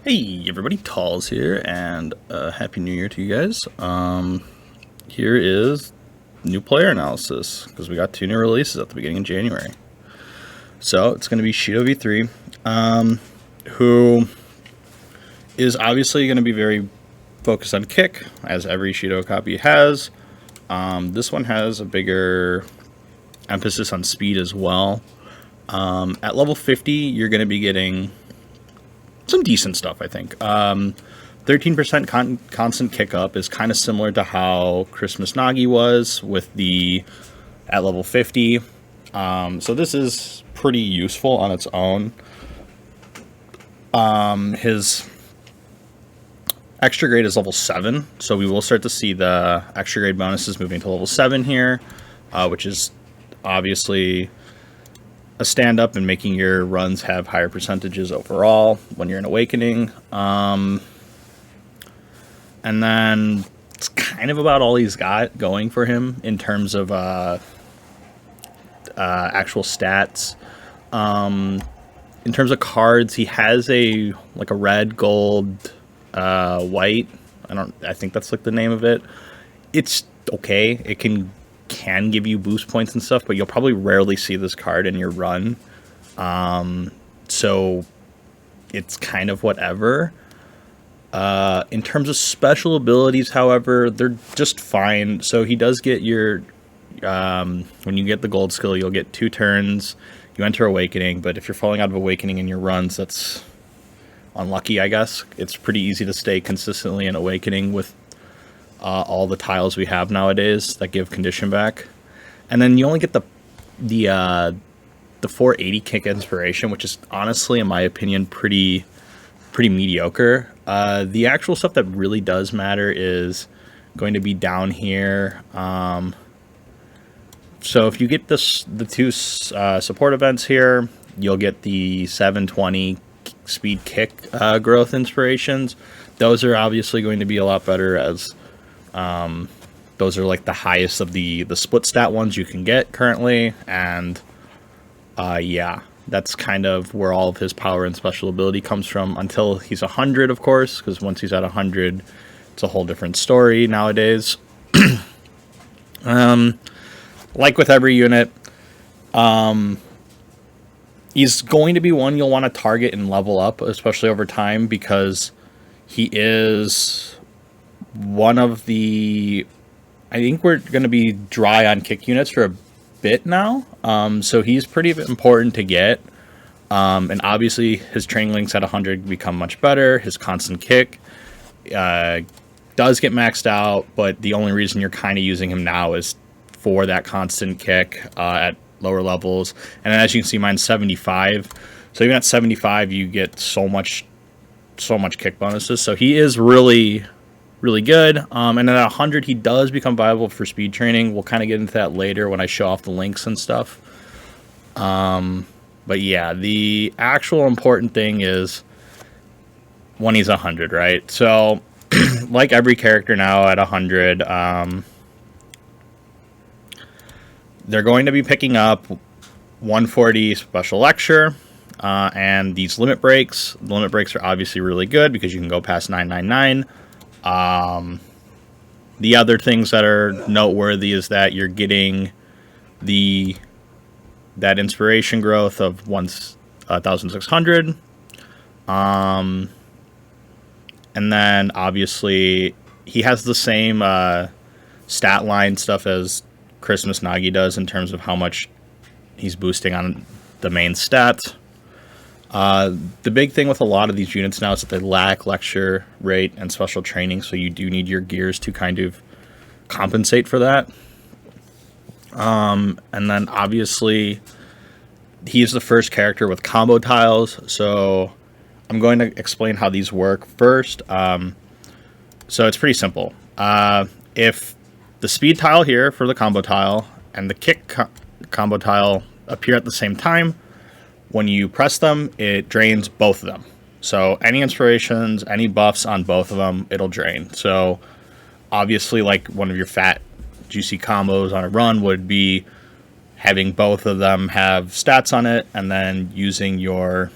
Hey everybody, Talls here, and Happy New Year to you guys. Here is new player analysis, because we got 2 new releases at the beginning of January. So, it's going to be Shidou V3, who is obviously going to be very focused on kick, as every Shidou copy has. This one has a bigger emphasis on speed as well. At level 50, you're going to be getting some decent stuff, I think. 13% constant kick up is kind of similar to how Christmas Nagi was with the at level 50. So this is pretty useful on its own. His extra grade is level 7, so we will start to see the extra grade bonuses moving to level 7 here, which is obviously a stand-up and making your runs have higher percentages overall when you're in Awakening. And then it's kind of about all he's got going for him in terms of actual stats. In terms of cards, he has a red, gold, white. I think that's like the name of it. It's okay. It can give you boost points and stuff, but you'll probably rarely see this card in your run. So it's kind of whatever. In terms of special abilities, however, they're just fine. So he does get your, when you get the gold skill, you'll get 2 turns. You enter Awakening, but if you're falling out of Awakening in your runs, that's unlucky, I guess. It's pretty easy to stay consistently in Awakening with all the tiles we have nowadays that give condition back. And then you only get the 480 kick inspiration, which is honestly, in my opinion, pretty mediocre. The actual stuff that really does matter is going to be down here. So if you get the 2 support events here, you'll get the 720 speed kick growth inspirations. Those are obviously going to be a lot better, as those are like the highest of the split stat ones you can get currently. And yeah, that's kind of where all of his power and special ability comes from, until he's 100, of course, because once he's at 100, it's a whole different story nowadays. Like with every unit, he's going to be one you'll want to target and level up, especially over time, because he is one of the... I think we're going to be dry on kick units for a bit now. So he's pretty important to get. And obviously his training links at 100 become much better. His constant kick does get maxed out, but the only reason you're kind of using him now is for that constant kick at lower levels. And as you can see, mine's 75. So even at 75, you get so much kick bonuses. So he is really good. And at 100, he does become viable for speed training. We'll kind of get into that later when I show off the links and stuff. But yeah, the actual important thing is when he's 100, right? So like every character now at 100, they're going to be picking up 140 special lecture and these limit breaks. The limit breaks are obviously really good because you can go past 999. The other things that are noteworthy is that you're getting that inspiration growth of 1,600. And then obviously he has the same stat line stuff as Christmas Nagi does in terms of how much he's boosting on the main stats. The big thing with a lot of these units now is that they lack lecture rate and special training, so you do need your gears to kind of compensate for that. And then obviously he's the first character with combo tiles, so I'm going to explain how these work first. So it's pretty simple. If the speed tile here for the combo tile and the kick combo tile appear at the same time, when you press them, it drains both of them. So any inspirations, any buffs on both of them, it'll drain. So obviously, like, one of your fat, juicy combos on a run would be having both of them have stats on it, and then using your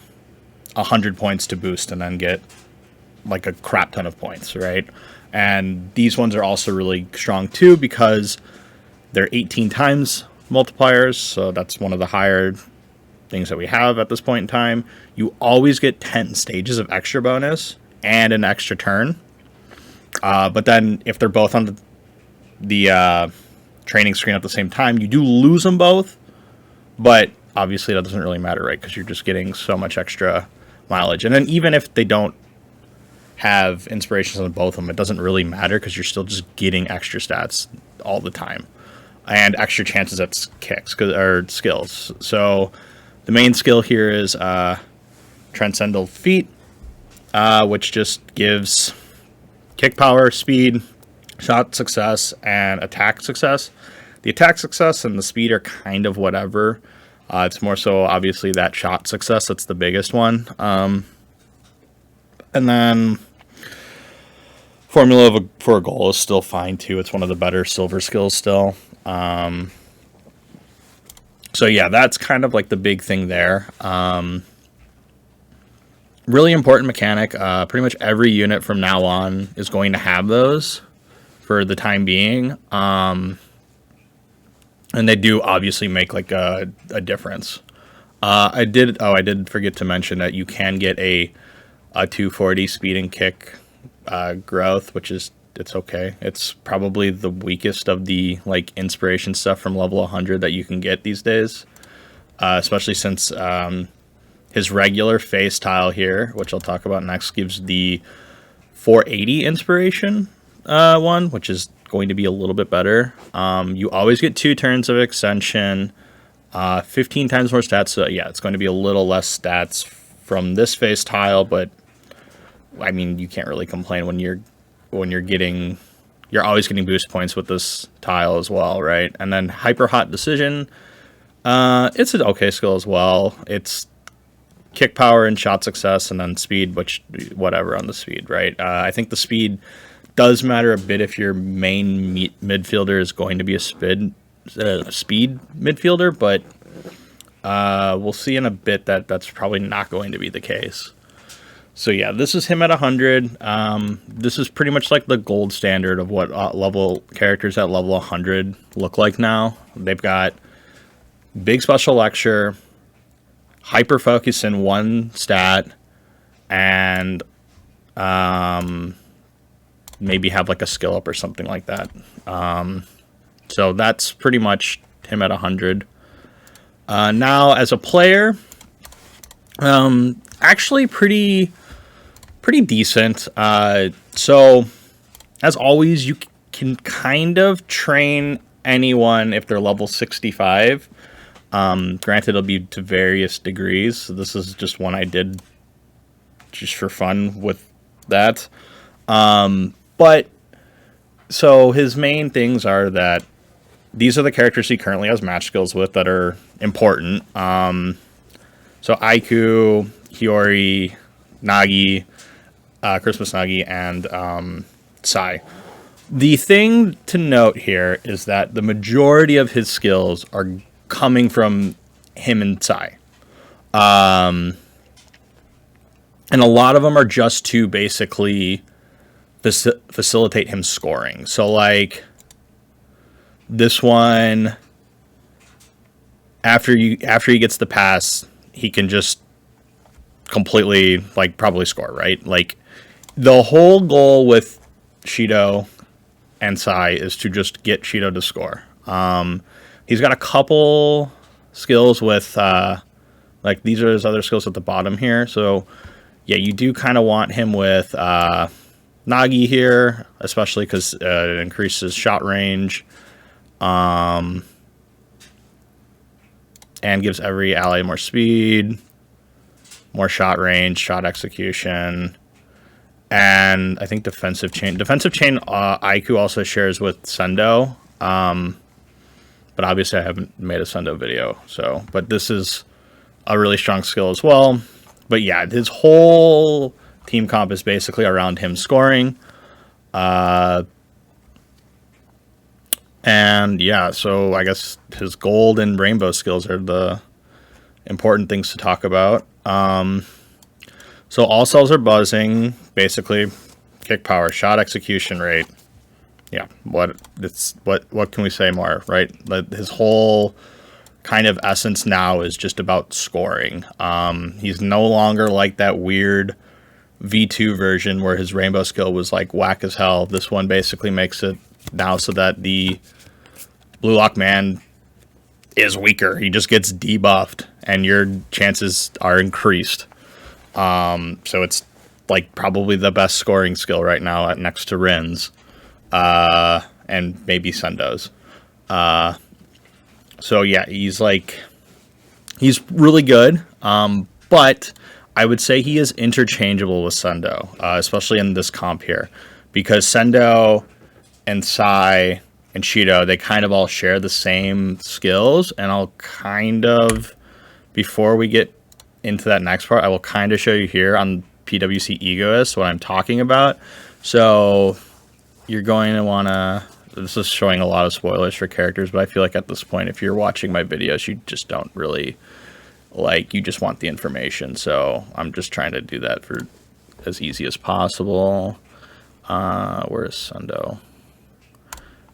100 points to boost, and then get like a crap ton of points, right? And these ones are also really strong too because they're 18 times multipliers, so that's one of the higher things that we have at this point in time. You always get 10 stages of extra bonus and an extra turn. But then if they're both on the training screen at the same time, you do lose them both. But obviously that doesn't really matter, right? Because you're just getting so much extra mileage. And then even if they don't have inspirations on both of them, it doesn't really matter because you're still just getting extra stats all the time and extra chances at kicks or skills. So the main skill here is Transcendental Feat, which just gives kick power, speed, shot success, and attack success. The attack success and the speed are kind of whatever. It's more so obviously that shot success that's the biggest one. And then formula for a goal is still fine too. It's one of the better silver skills still. So yeah, that's kind of like the big thing there. Really important mechanic. Pretty much every unit from now on is going to have those for the time being. And they do obviously make like a difference. I did forget to mention that you can get a 240 speed and kick growth, which is, it's okay. It's probably the weakest of the like inspiration stuff from level 100 that you can get these days, especially since his regular face tile here, which I'll talk about next, gives the 480 inspiration one, which is going to be a little bit better. You always get 2 turns of extension, 15 times more stats. So yeah, it's going to be a little less stats from this face tile, but I mean, you can't really complain when you're always getting boost points with this tile as well, right? And then Hyper Hot Decision, it's an okay skill as well. It's kick power and shot success, and then speed, which whatever on the speed, right? I think the speed does matter a bit if your main midfielder is going to be a speed midfielder, but we'll see in a bit that that's probably not going to be the case. So yeah, this is him at 100. This is pretty much like the gold standard of what level characters at level 100 look like now. They've got big special lecture, hyper focus in one stat, and maybe have like a skill up or something like that. So that's pretty much him at 100. Now as a player, actually pretty decent. So as always, you can kind of train anyone if they're level 65. Granted, it'll be to various degrees. So this is just one I did just for fun with that. But so his main things are that these are the characters he currently has match skills with that are important. So Aiku, Hiyori, Nagi, Christmas Nagi, and Sai. The thing to note here is that the majority of his skills are coming from him and Sai. And a lot of them are just to basically facilitate him scoring. So like this one, after he gets the pass, he can just completely like probably score, right? Like the whole goal with Shidou and Sai is to just get Shidou to score. He's got a couple skills with like these are his other skills at the bottom here. So yeah, you do kind of want him with Nagi here, especially because it increases shot range, and gives every ally more speed, more shot range, shot execution, and I think defensive chain. Defensive chain, Aiku also shares with Sendou, but obviously I haven't made a Sendou video, so, but this is a really strong skill as well. But yeah, his whole team comp is basically around him scoring. And yeah, so I guess his gold and rainbow skills are the important things to talk about. So all cells are buzzing, basically. Kick power, shot execution rate. Yeah, what can we say more, right? His whole kind of essence now is just about scoring. He's no longer like that weird V2 version where his rainbow skill was like whack as hell. This one basically makes it now so that the Blue Lock Man is weaker. He just gets debuffed and your chances are increased. So it's like probably the best scoring skill right now at next to Rin's. And maybe Sendou's. So yeah, he's really good. But I would say he is interchangeable with Sendou, especially in this comp here, because Sendou and Sai and Shidou, they kind of all share the same skills, and I'll kind of, before we get into that next part, I will kind of show you here on PWC Egoist what I'm talking about. So you're going to want to, this is showing a lot of spoilers for characters, but I feel like at this point, if you're watching my videos, you just don't really, like, you just want the information. So I'm just trying to do that for as easy as possible. Where's Sendou?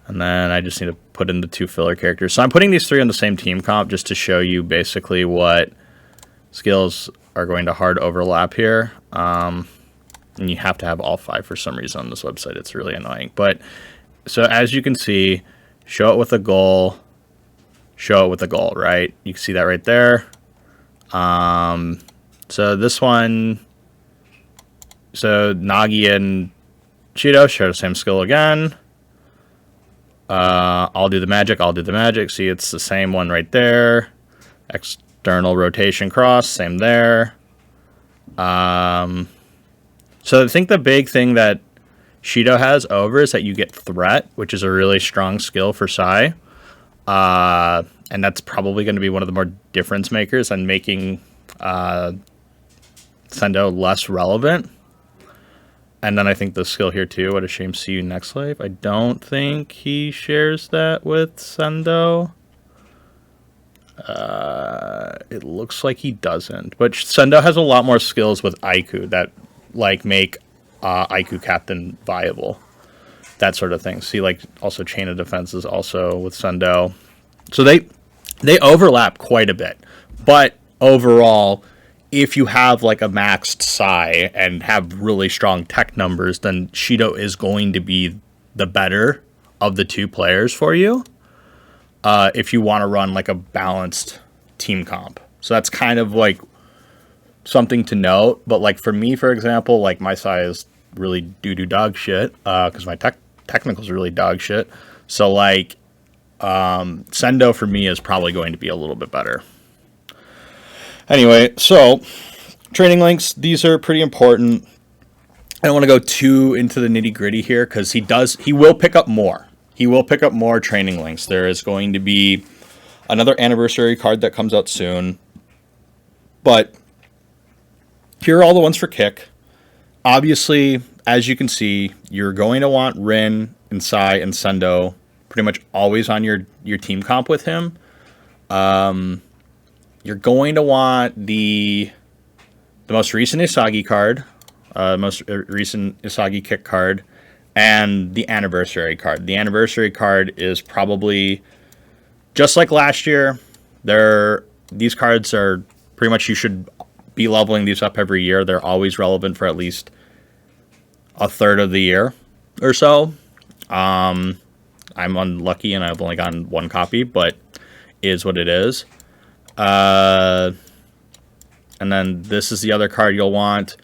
And then I just need to put in the 2 filler characters. So I'm putting these 3 on the same team comp just to show you basically what skills are going to hard overlap here. And you have to have all 5 for some reason on this website. It's really annoying. But so as you can see, show it with a goal, show it with a goal, right? You can see that right there. So this one, so Nagi and Shidou share the same skill again. I'll do the magic, I'll do the magic. See, it's the same one right there. External rotation cross, same there. So I think the big thing that Shidou has over is that you get threat, which is a really strong skill for Sai. And that's probably going to be one of the more difference makers and making Sendou less relevant. And then I think the skill here too, what a shame, see you next life. I don't think he shares that with Sendou. It looks like he doesn't. But Sendou has a lot more skills with Aiku that like make Aiku Captain viable. That sort of thing. See, like also Chain of Defense is also with Sendou. So they overlap quite a bit. But overall, if you have like a maxed Sai and have really strong tech numbers, then Shidou is going to be the better of the 2 players for you. If you want to run like a balanced team comp. So that's kind of like something to note. But like for me, for example, like my Sai is really doo-doo dog shit because my technicals are really dog shit. So like Sendou for me is probably going to be a little bit better. Anyway, so training links, these are pretty important. I don't want to go too into the nitty gritty here because he will pick up more. He will pick up more training links. There is going to be another anniversary card that comes out soon. But here are all the ones for Kick. Obviously, as you can see, you're going to want Rin and Sai and Sendou pretty much always on your team comp with him. You're going to want the most recent Isagi card, most recent Isagi Kick card, and the anniversary card. The anniversary card is probably just like last year. These cards are pretty much, you should be leveling these up every year. They're always relevant for at least a third of the year or so. I'm unlucky and I've only gotten 1 copy, but it is what it is. And then this is the other card you'll want.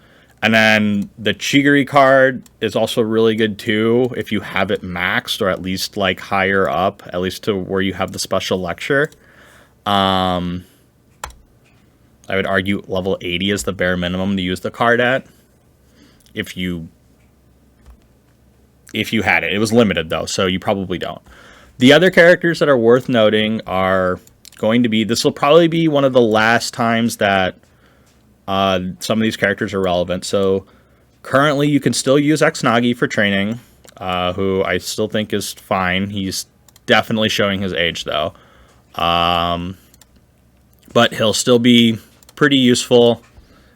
And then the Chigiri card is also really good too if you have it maxed or at least like higher up, at least to where you have the special lecture. I would argue level 80 is the bare minimum to use the card at. If you had it. It was limited though, so you probably don't. The other characters that are worth noting are going to be, this will probably be one of the last times that some of these characters are relevant. So currently you can still use Nagi for training, who I still think is fine. He's definitely showing his age though. But he'll still be pretty useful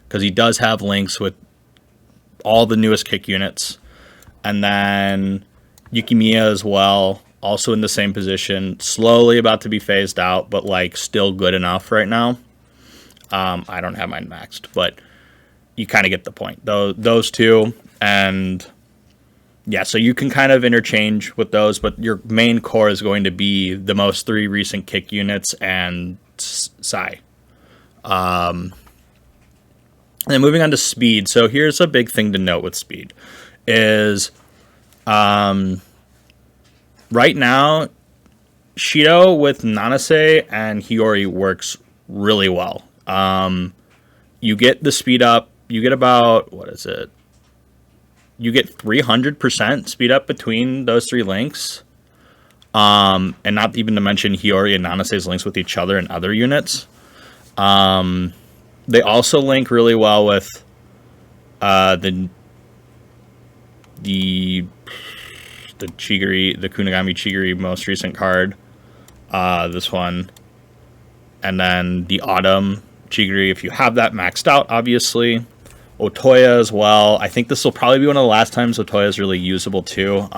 because he does have links with all the newest kick units. And then Yukimiya as well, also in the same position, slowly about to be phased out, but like still good enough right now. I don't have mine maxed, but you kind of get the point. Those two, and yeah, so you can kind of interchange with those, but your main core is going to be the most 3 recent kick units and Sai. And then moving on to speed. So here's a big thing to note with speed is right now Shidou with Nanase and Hiyori works really well. You get the speed up, you get about, what is it? You get 300% speed up between those 3 links. And not even to mention Hiyori and Nanase's links with each other and other units. They also link really well with the Chigiri, the Kunigami Chigiri most recent card. This one. And then the Autumn Chigiri, if you have that maxed out, obviously. Otoya as well. I think this will probably be one of the last times Otoya is really usable too.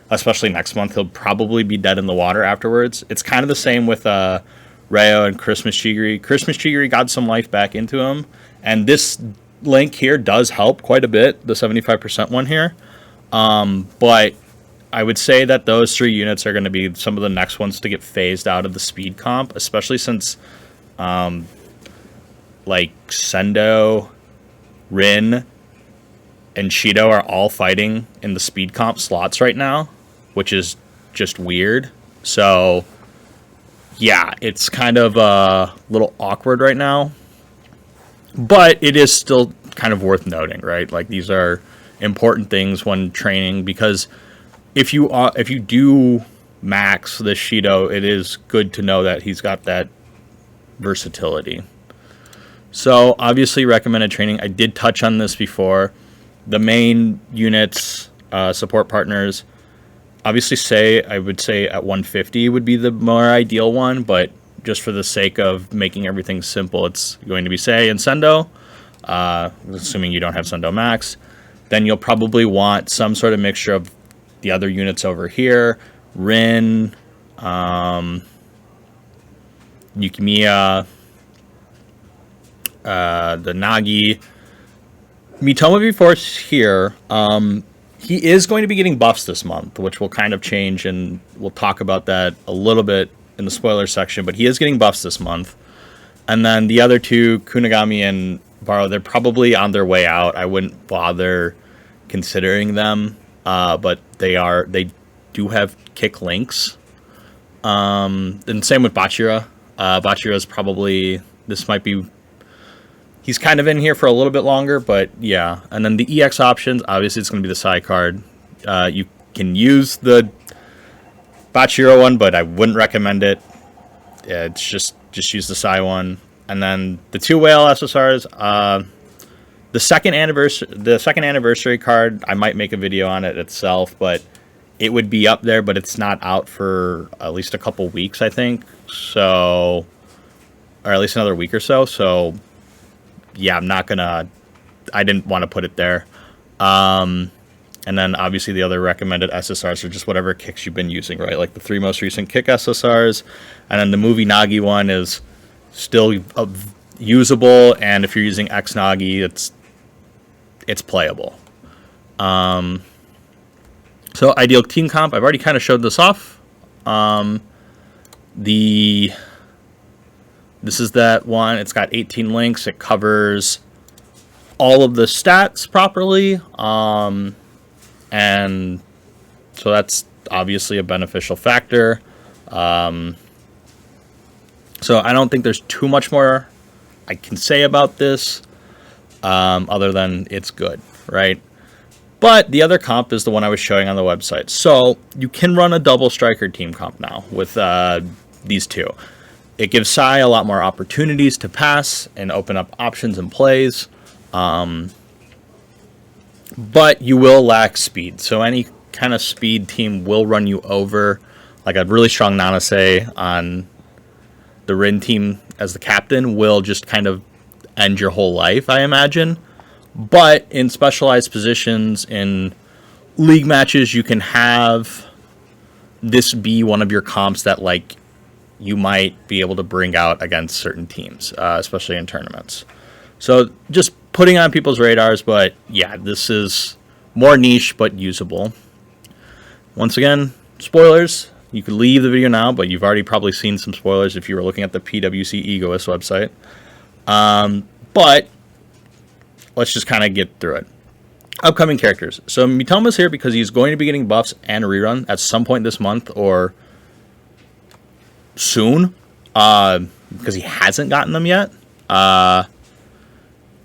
Especially next month. He'll probably be dead in the water afterwards. It's kind of the same with Reo and Christmas Chigiri. Christmas Chigiri got some life back into him. And this link here does help quite a bit, the 75% one here. But I would say that those 3 units are going to be some of the next ones to get phased out of the speed comp, especially since like Sendou, Rin, and Shidou are all fighting in the speed comp slots right now, which is just weird. So yeah, it's kind of a little awkward right now, but it is still kind of worth noting, right? Like these are important things when training, because if you do max the Shidou, it is good to know that he's got that versatility. So obviously recommended training. I did touch on this before. The main units, support partners, obviously I would say at 150 would be the more ideal one, but just for the sake of making everything simple, it's going to be Sei and Sendou, assuming you don't have Sendou max. Then you'll probably want some sort of mixture of the other units over here. Rin, Yukimiya, the Nagi. Mitoma Before here, he is going to be getting buffs this month, which will kind of change, and we'll talk about that a little bit in the spoiler section, but he is getting buffs this month. And then the other 2, Kunigami and Baro, they're probably on their way out. I wouldn't bother considering them, but they do have kick links. And same with Bachira. Bachira is probably, this might be, he's kind of in here for a little bit longer, but yeah. And then the EX options, obviously it's going to be the Sai card. You can use the Bachiro one, but I wouldn't recommend it. It's just use the Sai one. And then the 2 whale SSRs, the second anniversary card, I might make a video on it itself, but it would be up there, but it's not out for at least a couple weeks, I think. So, or at least another week or so. So yeah, I didn't want to put it there. And then obviously the other recommended SSRs are just whatever kicks you've been using, right? Like the 3 most recent kick SSRs. And then the movie Nagi one is still usable. And if you're using X Nagi, it's playable. So ideal team comp, I've already kind of showed this off. This is that one. It's got 18 links. It covers all of the stats properly. And so that's obviously a beneficial factor. So I don't think there's too much more I can say about this, other than it's good, right? But the other comp is the one I was showing on the website. So you can run a double striker team comp now with these 2. It gives Sai a lot more opportunities to pass and open up options and plays. But you will lack speed. So any kind of speed team will run you over. Like a really strong Nanase on the Rin team as the captain will just kind of end your whole life, I imagine. But in specialized positions, in league matches, you can have this be one of your comps that, like, you might be able to bring out against certain teams, especially in tournaments. So just putting on people's radars, but yeah, this is more niche but usable. Once again, spoilers. You could leave the video now, but you've already probably seen some spoilers if you were looking at the PWC Egoist website. But let's just kind of get through it. Upcoming characters. So Mitoma's here because he's going to be getting buffs and a rerun at some point this month or soon, because he hasn't gotten them yet.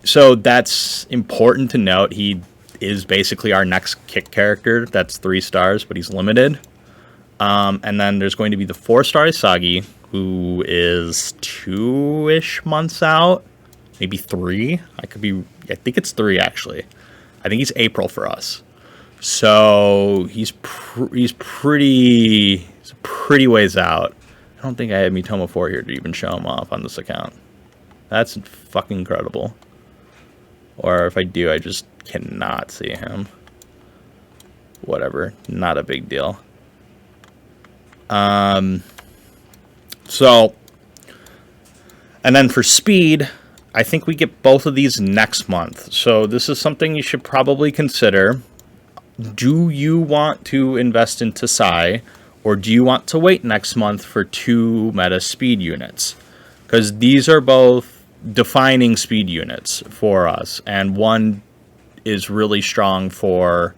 So that's important to note. He is basically our next kick character. That's 3 stars, but he's limited. And then there's going to be the 4-star Isagi, who is 2-ish months out, maybe 3. I think it's 3 actually. I think he's April for us. So he's pretty ways out. I don't think I have Mitoma 4 here to even show him off on this account. That's fucking incredible. Or if I do, I just cannot see him. Whatever, not a big deal. So, and then for speed, I think we get both of these next month. So this is something you should probably consider. Do you want to invest into Sai, or do you want to wait next month for 2 meta speed units? Because these are both defining speed units for us, and one is really strong for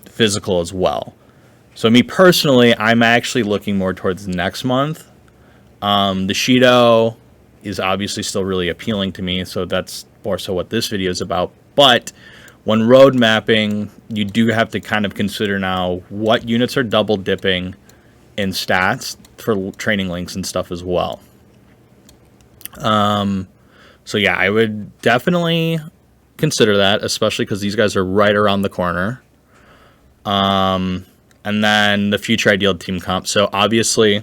physical as well. So me personally, I'm actually looking more towards next month. The Shidou is obviously still really appealing to me, so that's more so what this video is about. But when road mapping, you do have to kind of consider now what units are double dipping in stats for training links and stuff as well. So yeah, I would definitely consider that, especially because these guys are right around the corner. And then the future ideal team comp. So obviously,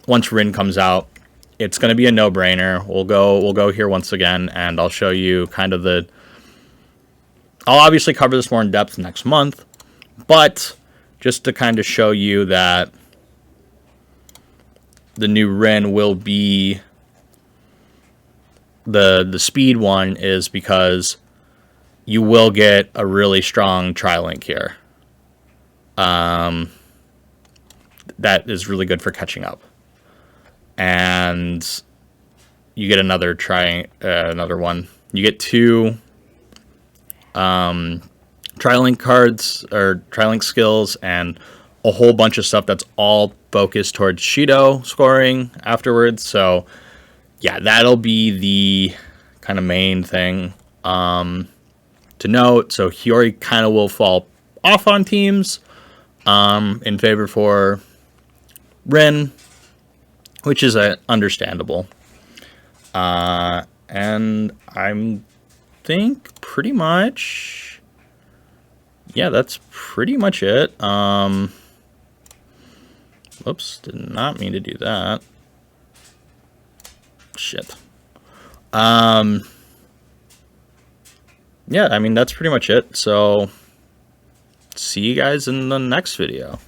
once Rin comes out, it's going to be a no-brainer. We'll go here once again, and I'll show you kind of the... I'll obviously cover this more in depth next month, but just to kind of show you that the new Rin will be the speed one, is because you will get a really strong tri-link here. That is really good for catching up. And you get another one. You get 2 tri-link cards, or tri-link skills, and a whole bunch of stuff that's all focused towards Shidou scoring afterwards. So yeah, that'll be the kind of main thing to note. So Hiyori kind of will fall off on teams in favor for Rin, which is understandable. And I think pretty much, yeah, that's pretty much it. Whoops, did not mean to do that. Shit. Yeah, I mean, that's pretty much it. So see you guys in the next video.